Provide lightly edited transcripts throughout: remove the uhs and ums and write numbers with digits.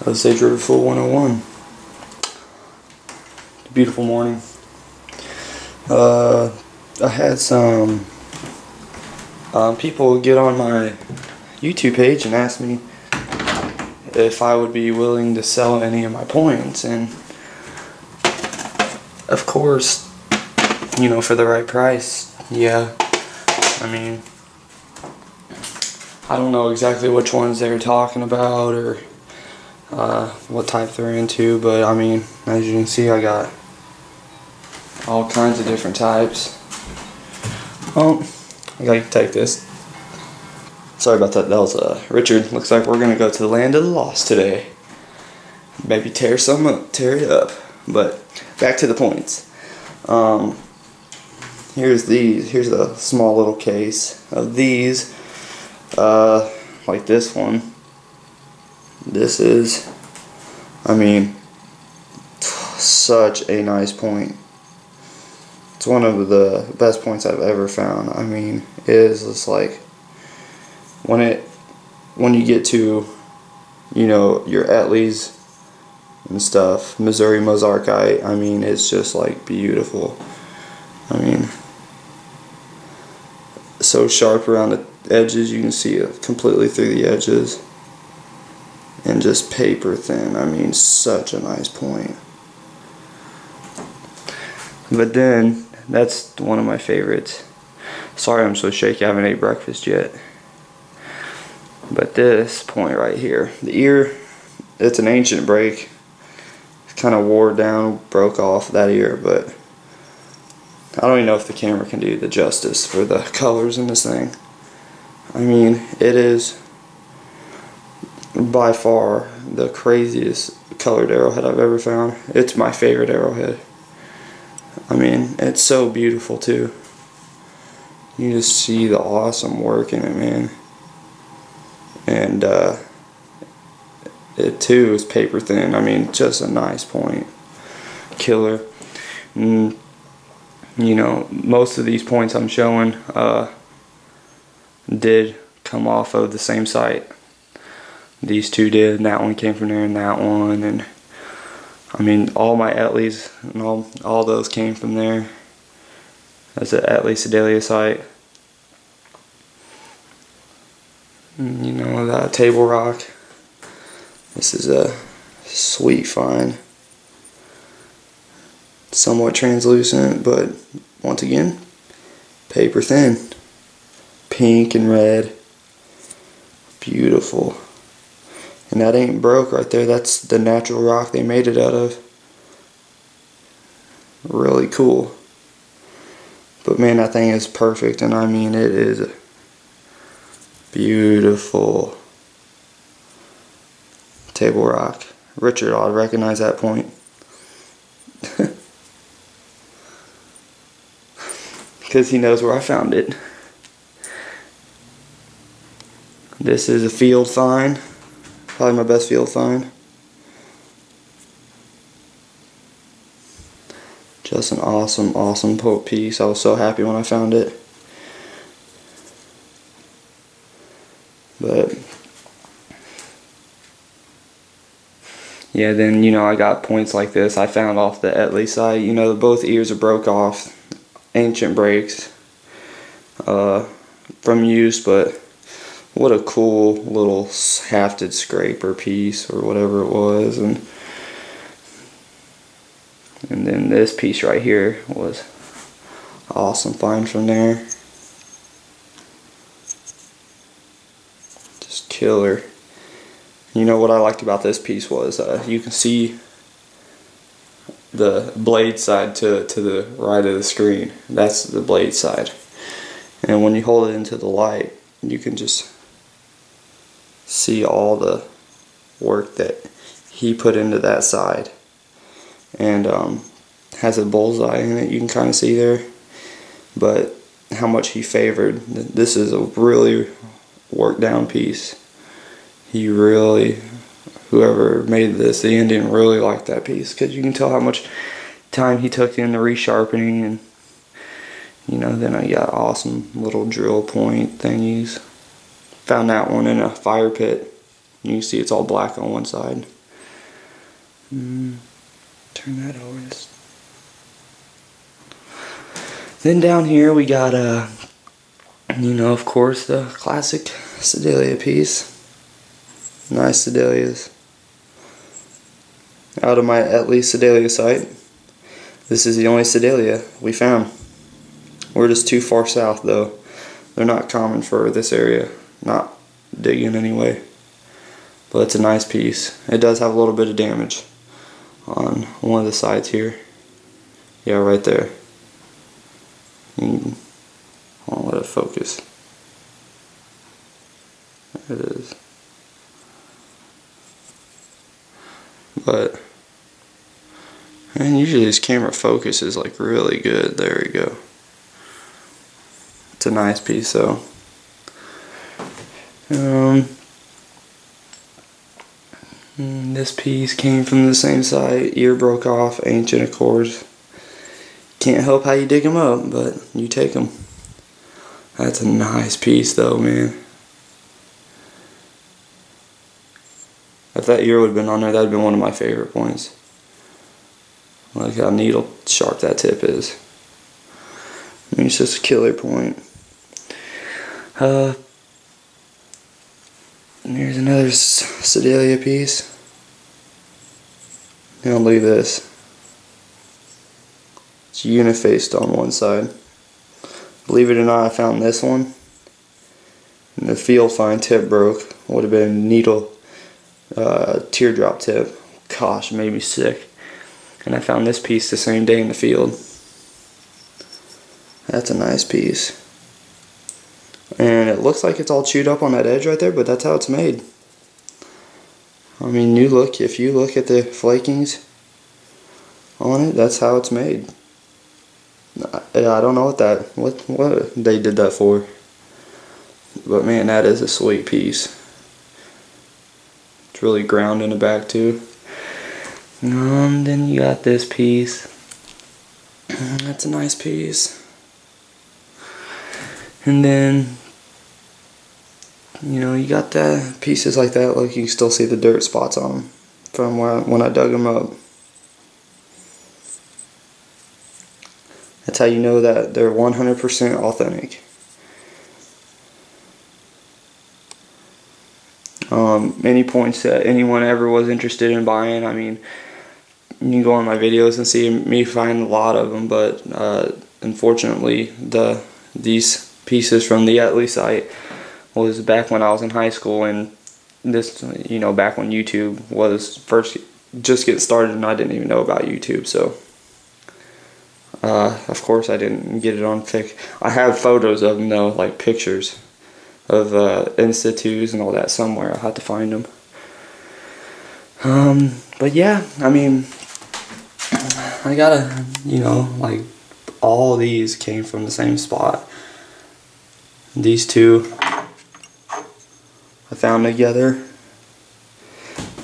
Sage River Full 101. Beautiful morning. I had some people get on my YouTube page and ask me if I would be willing to sell any of my points, and of course, you know, for the right price. Yeah, I mean, I don't know exactly which ones they're talking about or what type they're into, but I mean, as you can see, I got all kinds of different types. Oh, I gotta take this. Sorry about that. That was Richard. Looks like we're gonna go to the land of the lost today. Maybe tear it up. But back to the points. Here's these. Here's a small little case of these. Like this one. This is, I mean, such a nice point. It's one of the best points I've ever found. I mean, it is just like when you get to, you know, your Etleys and stuff, Missouri Mozarkite, I mean, it's just like beautiful. I mean, so sharp around the edges, you can see it completely through the edges, and just paper thin. I mean, such a nice point. But then, that's one of my favorites. Sorry I'm so shaky, I haven't ate breakfast yet. But this point right here, the ear, it's an ancient break. It's kind of wore down, broke off that ear, but I don't even know if the camera can do the justice for the colors in this thing. I mean, it is by far the craziest colored arrowhead I've ever found. It's my favorite arrowhead. I mean, it's so beautiful too. You just see the awesome work in it, man. And it too is paper thin. I mean, just a nice point. Killer. And, you know, most of these points I'm showing did come off of the same site. These two did, and that one came from there, and that one, and I mean, all my Etleys and all those came from there. That's an Etley Sedalia site. And, you know, that Table Rock. This is a sweet find. Somewhat translucent, but once again, paper thin. Pink and red. Beautiful. And that ain't broke right there. That's the natural rock they made it out of. Really cool. But man, that thing is perfect. And I mean, it is beautiful. Table Rock. Richard ought to recognize that point. Because he knows where I found it. This is a field find. Probably my best field find. Just an awesome, awesome piece. I was so happy when I found it. But yeah, then, you know, I got points like this I found off the Etley site. You know, both ears are broke off. Ancient breaks from use, but what a cool little hafted scraper piece or whatever it was. And then this piece right here was awesome find from there. Just killer. You know what I liked about this piece was you can see the blade side to the right of the screen. That's the blade side. And when you hold it into the light, you can just see all the work that he put into that side. And has a bullseye in it, you can kind of see there. But how much he favored. This is a really worked down piece. He really, whoever made this, the Indian, really liked that piece, because you can tell how much time he took in the resharpening. And you know, then I got awesome little drill point thingies. Found that one in a fire pit. You can see it's all black on one side. Turn that over. Then down here we got you know, of course, the classic Sedalia piece. Nice Sedalias. Out of my At Least Sedalia site, this is the only Sedalia we found. We're just too far south though. They're not common for this area. Not digging anyway. But it's a nice piece. It does have a little bit of damage on one of the sides here. Yeah, right there. I'll let it focus. There it is. But, and usually this camera focus is like really good. There we go. It's a nice piece though. This piece came from the same site. Ear broke off, ancient accords. Can't help how you dig them up, but you take them. That's a nice piece though, man. If that ear would have been on there, that would have been one of my favorite points. Look how needle sharp that tip is. I mean, it's just a killer point. Here's another Sedalia piece. And I'll leave this. It's unifaced on one side. Believe it or not, I found this one. And the field fine tip broke. Would have been needle teardrop tip. Gosh, it made me sick. And I found this piece the same day in the field. That's a nice piece. And it looks like it's all chewed up on that edge right there, but that's how it's made. I mean, if you look at the flakings on it, that's how it's made. I don't know what they did that for. But man, that is a sweet piece. It's really ground in the back too. Then you got this piece. That's a nice piece. And then, you know, you got the pieces like that. Like you can still see the dirt spots on them from when I dug them up. That's how you know that they're 100% authentic. Any points that anyone ever was interested in buying, I mean, you can go on my videos and see me find a lot of them, but unfortunately these pieces from the At Least site was back when I was in high school, and this, you know, back when YouTube was first just getting started and I didn't even know about YouTube, so of course I didn't get it on fix. I have photos of them though, like pictures of Insta2s and all that somewhere. I'll have to find them. But yeah, I mean, I gotta, you know, like all these came from the same spot. These two I found together.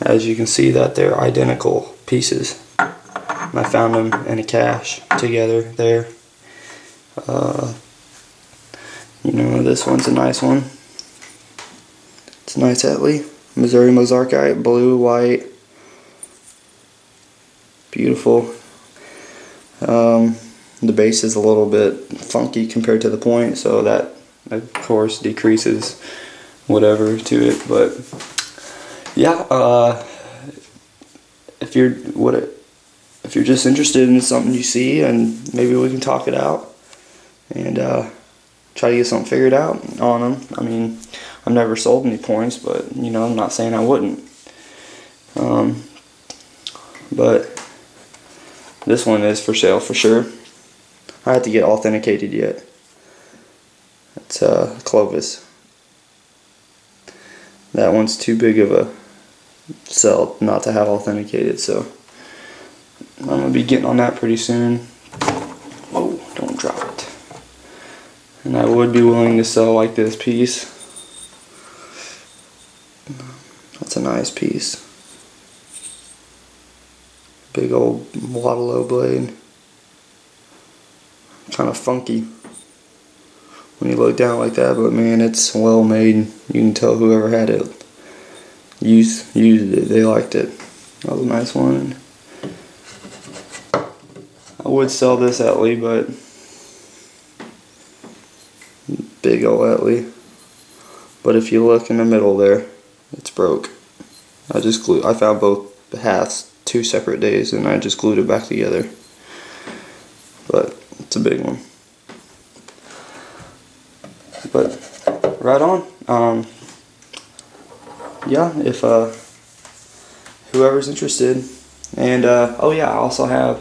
As you can see that they're identical pieces. And I found them in a cache together there. You know, this one's a nice one. It's a nice Etley. Missouri Mozarkite, blue, white. Beautiful. The base is a little bit funky compared to the point, so that of course decreases whatever to it. But yeah, if you're just interested in something you see, and maybe we can talk it out and try to get something figured out on them. I mean, I've never sold any points, but you know, I'm not saying I wouldn't. But this one is for sale for sure. I have to get authenticated yet. It's Clovis. That one's too big of a sell not to have authenticated, so I'm gonna be getting on that pretty soon. Whoa, don't drop it. And I would be willing to sell like this piece. That's a nice piece. Big old Waterloo blade. Kind of funky when you look down like that, but man, it's well made. You can tell whoever had it used it. They liked it. That was a nice one. I would sell this Etley, but big ol' Etley. But if you look in the middle there, it's broke. I found both halves 2 separate days, and I just glued it back together. But it's a big one. But right on. Yeah, if whoever's interested, and oh yeah, I also have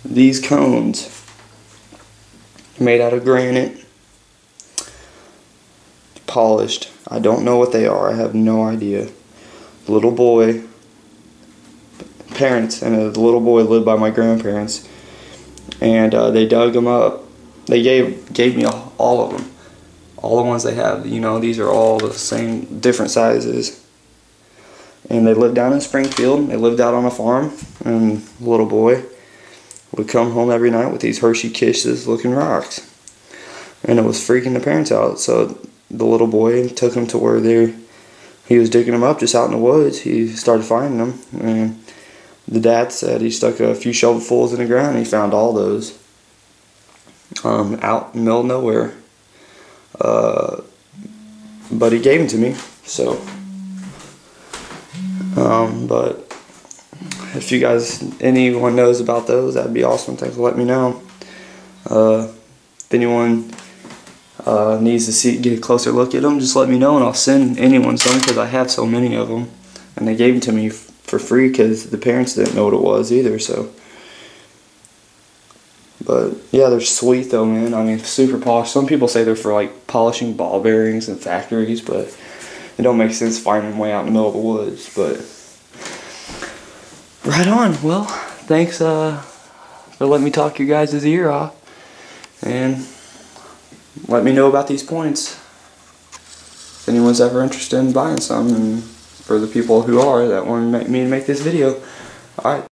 these cones made out of granite, polished. I don't know what they are. I have no idea. Little boy, parents, and the little boy lived by my grandparents, and they dug them up. They gave me all of them, all the ones they have. You know, these are all the same, different sizes. And they lived down in Springfield. They lived out on a farm, and the little boy would come home every night with these Hershey Kisses looking rocks, and it was freaking the parents out. So the little boy took him to where he was digging them up just out in the woods. He started finding them, and the dad said he stuck a few shovelfuls in the ground and he found all those out in the middle of nowhere. But he gave them to me, so but if you guys, anyone knows about those, that'd be awesome. Thanks for letting me know. If anyone needs to get a closer look at them, just let me know and I'll send anyone some, because I have so many of them, and they gave them to me for free because the parents didn't know what it was either. So, but yeah, they're sweet though, man. I mean, super polished. Some people say they're for like polishing ball bearings in factories, but it don't make sense finding them way out in the middle of the woods. But right on. Well, thanks for letting me talk your guys' ear off, and let me know about these points if anyone's ever interested in buying some, and for the people who are that want me to make this video. Alright.